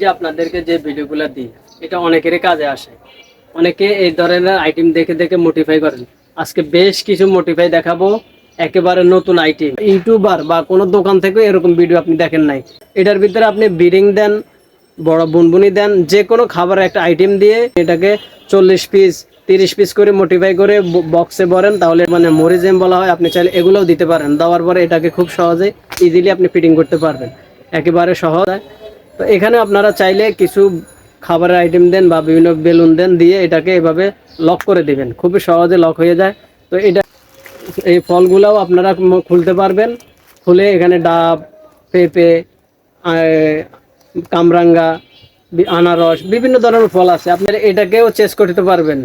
যে আপনাদেরকে যে ভিডিওগুলো দিই এটা অনেকেরই কাজে আসে। অনেকে এই ধরনের আইটেম দেখে দেখে মোটিফাই করেন। আজকে বেশ কিছু মোটিফাই দেখাবো, একেবারে নতুন আইটেম। ইউটিউবার বা কোনো দোকান থেকে এরকম ভিডিও আপনি দেখেন নাই। এটার ভিতরে আপনি বিরিং দেন, বড় বুনবুনি দেন, যে কোনো খাবারের একটা আইটেম দিয়ে এটাকে 40 পিস 30 পিস করে মোটিফাই করে বক্সে ভরেন, তাহলে মানে মরিজেম বলা হয়। আপনি চাইলে এগুলোও দিতে পারেন। দেওয়ার পরে এটাকে খুব সহজে ইজিলি আপনি ফিটিং করতে পারবেন, একেবারে সহজ। তো এখানে আপনারা চাইলে কিছু খাবারের আইটেম দেন বা বিভিন্ন বেলুন দেন, দিয়ে এটাকে এভাবে লক করে দিবেন, খুবই সহজে লক হয়ে যায়। তো এটা এই ফলগুলোও আপনারা খুলতে পারবেন। খুলে এখানে ডাব, পেঁপে, কামরাঙ্গা, আনারস, বিভিন্ন ধরনের ফল আছে। আপনারা এটাকেও চেস করতে পারবেন।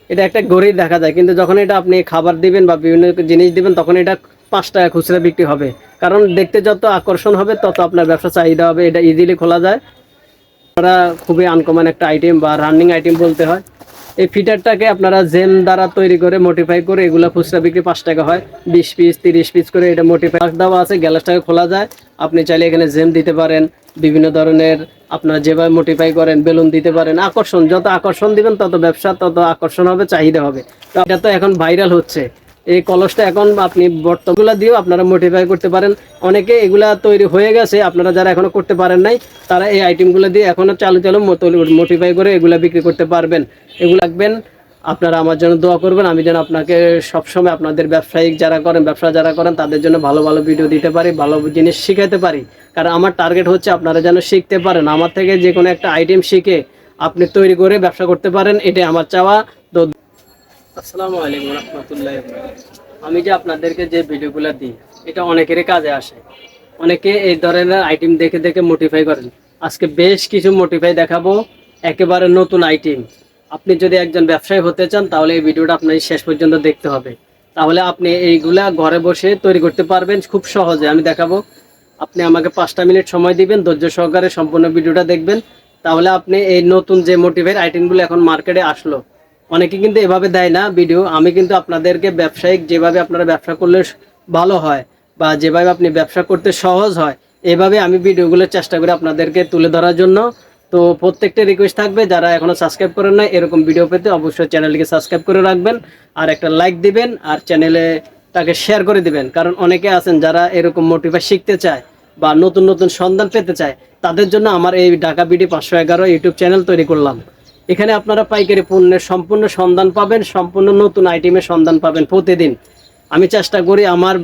এটা একটা ঘড়ি দেখা যায়, কিন্তু যখন এটা আপনি খাবার দিবেন বা বিভিন্ন জিনিস দিবেন তখন এটা 5 টাকা খুচরা বিক্রি হবে। কারণ দেখতে যত আকর্ষণ হবে তত আপনার ব্যবসা চাহিদা হবে। এটা ইজিলি খোলা যায়। আপনারা খুবই আনকমন একটা আইটেম বা রানিং আইটেম বলতে হয়। এই ফিটারটাকে আপনারা জেম দ্বারা তৈরি করে মোটিফাই করে এগুলো খুচরা বিক্রি 5 টাকা হয়। 20 পিস 30 পিস করে এটা মোটিফাই দেওয়া আছে। গ্যালাসটাকে খোলা যায়। আপনি চাইলে এখানে জেম দিতে পারেন, বিভিন্ন ধরনের আপনারা যেভাবে মোটিফাই করেন বেলুন দিতে পারেন। আকর্ষণ, যত আকর্ষণ দিবেন তত ব্যবসা তত আকর্ষণ হবে, চাহিদা হবে। তো এটা তো এখন ভাইরাল হচ্ছে। এই কলসটা এখন আপনি বর্তমানগুলো দিয়েও আপনারা মোটিফাই করতে পারেন। অনেকে এগুলা তৈরি হয়ে গেছে, আপনারা যারা এখনো করতে পারেন নাই তারা এই আইটেমগুলো দিয়ে এখনো চালু মোটিফাই করে এগুলা বিক্রি করতে পারবেন। এগুলো রাখবেন। আপনারা আমার জন্য দোয়া করবেন, আমি যেন আপনাকে সবসময় আপনাদের ব্যবসায়িক যারা করেন, ব্যবসা যারা করেন তাদের জন্য ভালো ভালো ভিডিও দিতে পারি, ভালো জিনিস শিখাতে পারি। কারণ আমার টার্গেট হচ্ছে আপনারা যেন শিখতে পারেন, আমার থেকে যে কোনো একটা আইটেম শিখে আপনি তৈরি করে ব্যবসা করতে পারেন, এটাই আমার চাওয়া। তো আসসালামু আলাইকুম রহমতুল্লাহ। আমি যে আপনাদেরকে যে ভিডিওগুলো দিই এটা অনেকেরই কাজে আসে। অনেকে এই ধরনের আইটেম দেখে দেখে মোটিফাই করেন। আজকে বেশ কিছু মোটিফাই দেখাবো, একেবারে নতুন আইটেম। আপনি যদি একজন ব্যবসায়ী হতে চান তাহলে এই ভিডিওটা আপনার শেষ পর্যন্ত দেখতে হবে। তাহলে আপনি এইগুলা ঘরে বসে তৈরি করতে পারবেন খুব সহজে। আমি দেখাবো। আপনি আমাকে 5টা মিনিট সময় দিবেন, ধৈর্য সহকারে সম্পূর্ণ ভিডিওটা দেখবেন। তাহলে আপনি এই নতুন যে মোটিফাইড আইটেমগুলো এখন মার্কেটে আসলো, অনেকে কিন্তু এভাবে দেয় না ভিডিও। আমি কিন্তু আপনাদেরকে ব্যবসায়িক যেভাবে আপনারা ব্যবসা করলে ভালো হয় বা যেভাবে আপনি ব্যবসা করতে সহজ হয়, এভাবে আমি ভিডিওগুলো চেষ্টা করি আপনাদেরকে তুলে ধরার জন্য। তো প্রত্যেকটা রিকোয়েস্ট থাকবে, যারা এখনও সাবস্ক্রাইব করেন না এরকম ভিডিও পেতে অবশ্যই চ্যানেলটিকে সাবস্ক্রাইব করে রাখবেন, আর একটা লাইক দিবেন, আর চ্যানেলে তাকে শেয়ার করে দিবেন। কারণ অনেকে আছেন যারা এরকম মোটিভেট শিখতে চায় বা নতুন নতুন সন্ধান পেতে চায়, তাদের জন্য আমার এই ঢাকা বিডি 511 ইউটিউব চ্যানেল তৈরি করলাম। এখানে আপনারা পাইকারি পণ্যের সম্পূর্ণ সন্ধান পাবেন, সম্পূর্ণ নতুন আইটেমের সন্ধান পাবেন প্রতিদিন। আমি চেষ্টা করি আমার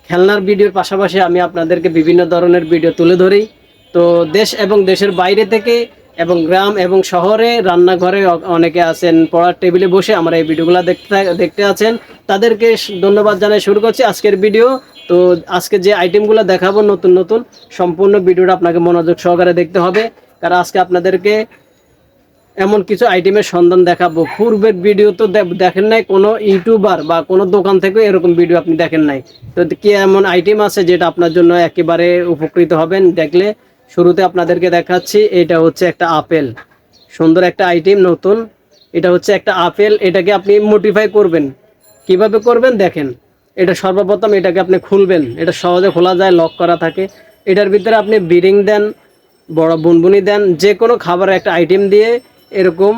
খেলনার ভিডিওর পাশাপাশি আমি আপনাদেরকে বিভিন্ন ধরনের ভিডিও তুলে ধরি। তো দেশ এবং দেশের বাইরে থেকে এবং গ্রাম এবং শহরে রান্নাঘরে অনেকে আছেন পড়ার টেবিলে বসে আমরা এই ভিডিওগুলো দেখতে আছেন, তাদেরকে ধন্যবাদ জানাই। শুরু করছি আজকের ভিডিও। তো আজকে যে আইটেমগুলো দেখাবো নতুন নতুন, সম্পূর্ণ ভিডিওটা আপনাকে মনোযোগ সহকারে দেখতে হবে। কারণ আজকে আপনাদেরকে এমন কিছু আইটেমের সন্ধান দেখাবো পূর্বের ভিডিও তো দেখেন নাই, কোনো ইউটিউবার বা কোনো দোকান থেকে এরকম ভিডিও আপনি দেখেন নাই। তো কি এমন আইটেম আছে যেটা আপনার জন্য একেবারে উপকৃত হবেন দেখলে। শুরুতে আপনাদেরকে দেখাচ্ছি, এটা হচ্ছে একটা আপেল। সুন্দর একটা আইটেম নতুন। এটা হচ্ছে একটা আপেল, এটাকে আপনি মডিফাই করবেন। কিভাবে করবেন দেখেন। এটা সর্বপ্রথম এটাকে আপনি খুলবেন, এটা সহজে খোলা যায়, লক করা থাকে। এটার ভিতরে আপনি বিরিং দেন, বড় বুনবুনি দেন, যে কোনো খাবারের একটা আইটেম দিয়ে এরকম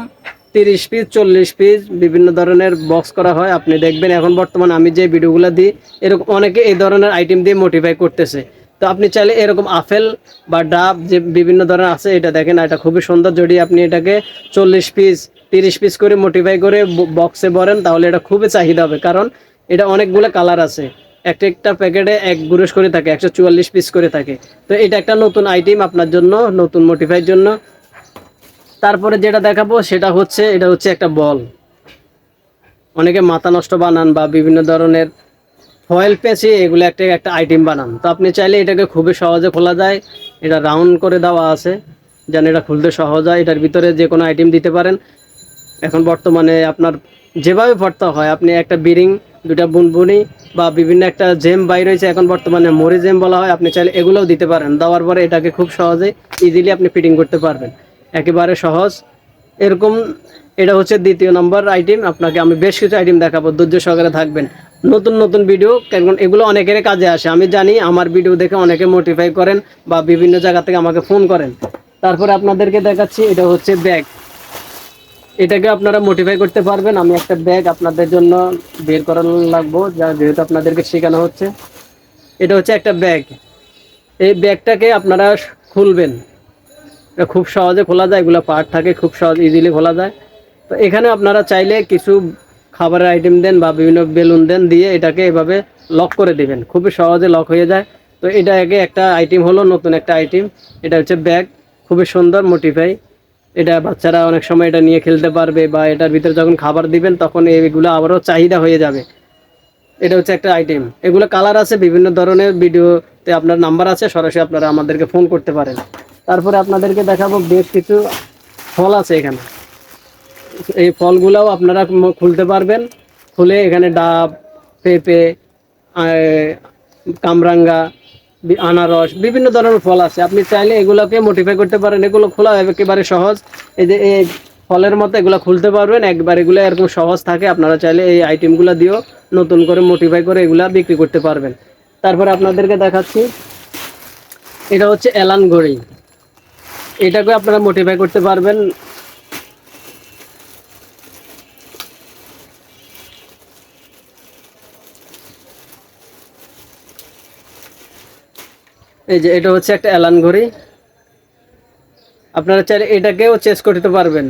30 পিস 40 পিস বিভিন্ন ধরনের বক্স করা হয়। আপনি দেখবেন এখন বর্তমান আমি যে ভিডিওগুলো দিই এরকম অনেকে এই ধরনের আইটেম দিয়ে মোটিফাই করতেছে। তো আপনি চাইলে এরকম আপেল বা ডাব যে বিভিন্ন ধরনের আছে, এটা দেখেন, এটা খুবই সুন্দর। যদি আপনি এটাকে 40 পিস 30 পিস করে মোটিফাই করে বক্সে ভরেন তাহলে এটা খুবই চাহিদা হবে। কারণ এটা অনেকগুলো কালার আছে, একটা একটা প্যাকেটে এক গুরুশ করে থাকে, 144 পিস করে থাকে। তো এটা একটা নতুন আইটেম আপনার জন্য, নতুন মোটিফাইয়ের জন্য। তারপরে যেটা দেখাবো সেটা হচ্ছে, এটা হচ্ছে একটা বল। অনেকে মাথা নষ্ট বানান বা বিভিন্ন ধরনের ফয়েল পেঁচিয়ে এগুলো একটা একটা আইটেম বানান। তো আপনি চাইলে এটাকে খুবই সহজে খোলা যায়। এটা রাউন্ড করে দেওয়া আছে যেন এটা খুলতে সহজ হয়। এটার ভিতরে যে কোনো আইটেম দিতে পারেন। এখন বর্তমানে আপনার যেভাবে পড়তে হয়, আপনি একটা বিরিং, দুটা বুনবুনি বা বিভিন্ন একটা জেম বাইর হয়েছে এখন বর্তমানে মরি জেম বলা হয়, আপনি চাইলে এগুলোও দিতে পারেন। দেওয়ার পরে এটাকে খুব সহজে ইজিলি আপনি ফিটিং করতে পারবেন, একেবারে সহজ। এরকম এটা হচ্ছে দ্বিতীয় নম্বর আইটেম। আপনাকে আমি বেশ কিছু আইটেম দেখাবো, ধৈর্য সহকারে থাকবেন। নতুন নতুন ভিডিও, কারণ এগুলো অনেকের কাজে আসে। আমি জানি আমার ভিডিও দেখে অনেকে মোটিফাই করেন বা বিভিন্ন জায়গা থেকে আমাকে ফোন করেন। তারপরে আপনাদেরকে দেখাচ্ছি, এটা হচ্ছে ব্যাগ। এটাকে আপনারা মডিফাই করতে পারবেন। আমি একটা ব্যাগ আপনাদের জন্য বের করা লাগবো, যেহেতু আপনাদেরকে শেখানো হচ্ছে। এটা হচ্ছে একটা ব্যাগ। এই ব্যাগটাকে আপনারা খুলবেন, এটা খুব সহজে খোলা যায়, এগুলো পার্ট থাকে, খুব সহজ ইজিলি খোলা যায়। তো এখানে আপনারা চাইলে কিছু খাবারের আইটেম দেন বা বিভিন্ন বেলুন দেন, দিয়ে এটাকে এভাবে লক করে দিবেন, খুবই সহজে লক হয়ে যায়। তো এটা আগে একটা আইটেম হলো, নতুন একটা আইটেম। এটা হচ্ছে ব্যাগ, খুবই সুন্দর মোটিফাই। এটা বাচ্চারা অনেক সময় এটা নিয়ে খেলতে পারবে, বা এটার ভিতরে যখন খাবার দিবেন তখন এইগুলো আবারও চাহিদা হয়ে যাবে। এটা হচ্ছে একটা আইটেম। এগুলো কালার আছে বিভিন্ন ধরনের, ভিডিওতে আপনার নাম্বার আছে, সরাসরি আপনারা আমাদেরকে ফোন করতে পারেন। তারপরে আপনাদেরকে দেখাবো বেশ কিছু ফল আছে এখানে। এই ফলগুলোও আপনারা খুলতে পারবেন। খুলে এখানে ডাব, পেঁপে, কামরাঙ্গা, আনারস, বিভিন্ন ধরনের ফল আছে। আপনি চাইলে এগুলোকে মডিফাই করতে পারেন। এগুলো খোলা একেবারে সহজ। এই যে এই ফলের মতো এগুলো খুলতে পারবেন একবার, এগুলো এরকম সহজ থাকে। আপনারা চাইলে এই আইটেমগুলো দিয়েও নতুন করে মডিফাই করে এগুলা বিক্রি করতে পারবেন। তারপরে আপনাদেরকে দেখাচ্ছি, এটা হচ্ছে এলান ঘড়ি। এটাকে আপনারা মডিফাই করতে পারবেন। এই যে এটা হচ্ছে একটা এলান ঘড়ি। আপনারা চাইলে এটাকেও চেঞ্জ করতে পারবেন।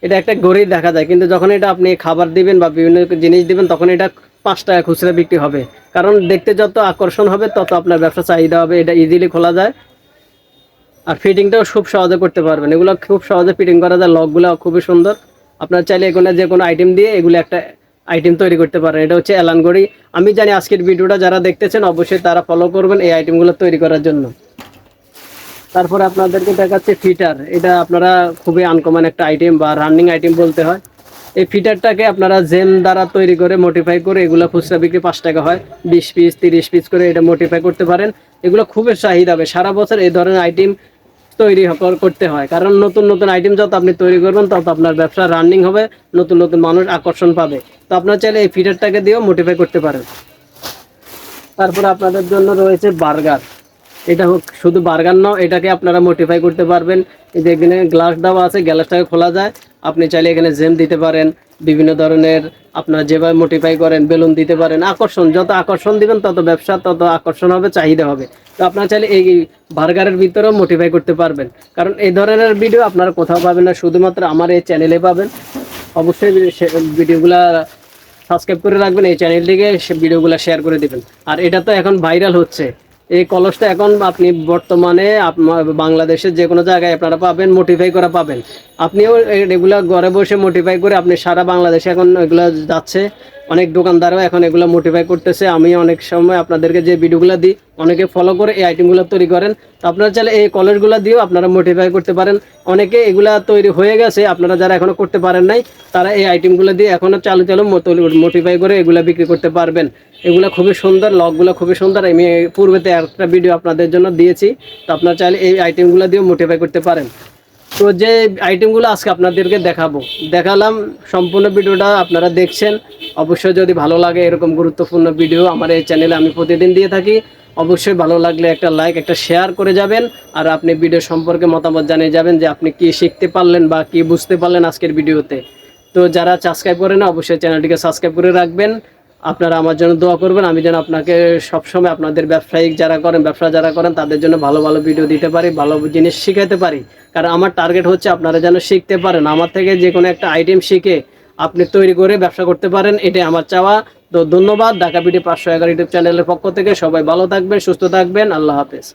এটা একটা ঘড়ি দেখা যায়, কিন্তু যখন এটা আপনি খাবার দিবেন বা বিভিন্ন জিনিস দিবেন তখন এটা 5 টাকা খুচরা বিক্রি হবে। কারণ দেখতে যত আকর্ষণ হবে তত আপনার ব্যবসা চাহিদা হবে। এটা ইজিলি খোলা যায়, আর ফিটিংটাও খুব সহজে করতে পারবেন। এগুলো খুব সহজে ফিটিং করা যায়, লকগুলো খুবই সুন্দর। আপনারা চাইলে এখানে যে কোনো আইটেম দিয়ে এগুলো একটা আইটেম তৈরি করতে পারেন। এটা হচ্ছে এলান ঘড়ি। আমি জানি আজকের ভিডিওটা যারা দেখতেছেন অবশ্যই তারা ফলো করবেন এই আইটেমগুলো তৈরি করার জন্য। তারপরে আপনাদেরকে দেখাচ্ছে ফিটার। এটা আপনারা খুবই আনকমন একটা আইটেম বা রানিং আইটেম বলতে হয়। এই ফিটারটাকে আপনারা জেম দ্বারা তৈরি করে মডিফাই করে, এগুলো খুচরা বিক্রি 5 টাকা হয়, 20 পিস 30 পিস করে এটা মডিফাই করতে পারেন। এগুলো খুবই চাহিদা হবে, সারা বছর এই ধরনের আইটেম তৈরি করতে হয়। কারণ নতুন নতুন আইটেম যত আপনি তৈরি করবেন তত আপনার ব্যবসা রানিং হবে, নতুন নতুন মানুষ আকর্ষণ পাবে। তো আপনারা চাইলে এই ফিটারটাকে দিয়েও মডিফাই করতে পারেন। তারপরে আপনাদের জন্য রয়েছে বার্গার। এটা শুধু বার্গার নয়, এটাকে আপনারা মডিফাই করতে পারবেন। এই যে এখানে গ্লাস দেওয়া আছে, গ্লাসটাকে খোলা যায়। আপনি চাইলে এখানে জেম দিতে পারেন, বিভিন্ন ধরনের আপনারা যেভাবে মডিফাই করেন বেলুন দিতে পারেন। আকর্ষণ, যত আকর্ষণ দিবেন তত ব্যবসা তত আকর্ষণ হবে, চাহিদা হবে। তো আপনারা চাইলে এই বার্গারের ভিতরেও মডিফাই করতে পারবেন। কারণ এই ধরনের ভিডিও আপনারা কোথাও পাবেন না, শুধুমাত্র আমার এই চ্যানেলে পাবেন। অবশ্যই ভিডিওগুলা সাবস্ক্রাইব করে রাখবেন, এই চ্যানেলটিকে ভিডিওগুলো শেয়ার করে দিবেন। আর এটা তো এখন ভাইরাল হচ্ছে, এই কলসটা এখন আপনি বর্তমানে বাংলাদেশের যে কোনো জায়গায় আপনারা পাবেন, মডিফাই করা পাবেন। আপনিও এগুলা ঘরে বসে মডিফাই করে আপনি সারা বাংলাদেশে এখন এগুলো যাচ্ছে। অনেক দোকানদারও এখন এগুলো মডিফাই করতেছে। আমি অনেক সময় আপনাদেরকে যে ভিডিওগুলো দিই অনেকে ফলো করে এই আইটেমগুলো তৈরি করেন। তো আপনারা চাইলে এই কলসগুলো দিয়েও আপনারা মডিফাই করতে পারেন। অনেকে এগুলা তৈরি হয়ে গেছে, আপনারা যারা এখনও করতে পারেন নাই তারা এই আইটেমগুলো দিয়ে এখনও চালু মডিফাই করে এগুলো বিক্রি করতে পারবেন। এগুলো খুবই সুন্দর, লকগুলো খুবই সুন্দর। আমি পূর্বেতে একটা ভিডিও আপনাদের জন্য দিয়েছি। তো আপনারা চাইলে এই আইটেমগুলো দিয়েও মডিফাই করতে পারেন। তো যে আইটেমগুলো আজকে আপনাদেরকে দেখালাম, সম্পূর্ণ ভিডিওটা আপনারা দেখছেন। অবশ্যই যদি ভালো লাগে, এরকম গুরুত্বপূর্ণ ভিডিও আমার এই চ্যানেলে আমি প্রতিদিন দিয়ে থাকি। অবশ্যই ভালো লাগলে একটা লাইক, একটা শেয়ার করে যাবেন। আর আপনি ভিডিও সম্পর্কে মতামত জানিয়ে যাবেন যে আপনি কি শিখতে পারলেন বা কি বুঝতে পারলেন আজকের ভিডিওতে। তো যারা সাবস্ক্রাইব করেন অবশ্যই চ্যানেলটিকে সাবস্ক্রাইব করে রাখবেন। আপনারা আমার জন্য দোয়া করবেন, আমি যেন আপনাকে সবসময় আপনাদের ব্যবসা যারা করেন তাদের জন্য ভালো ভালো ভিডিও দিতে পারি, ভালো জিনিস শিখাতে পারি। কারণ আমার টার্গেট হচ্ছে আপনারা যেন শিখতে পারেন, আমার থেকে যে কোনো একটা আইটেম শিখে আপনি তৈরি করে ব্যবসা করতে পারেন, এটাই আমার চাওয়া। তো ধন্যবাদ। ঢাকা বিডি 511 ইউটিউব চ্যানেলের পক্ষ থেকে সবাই ভালো থাকবেন, সুস্থ থাকবেন। আল্লাহ হাফেজ।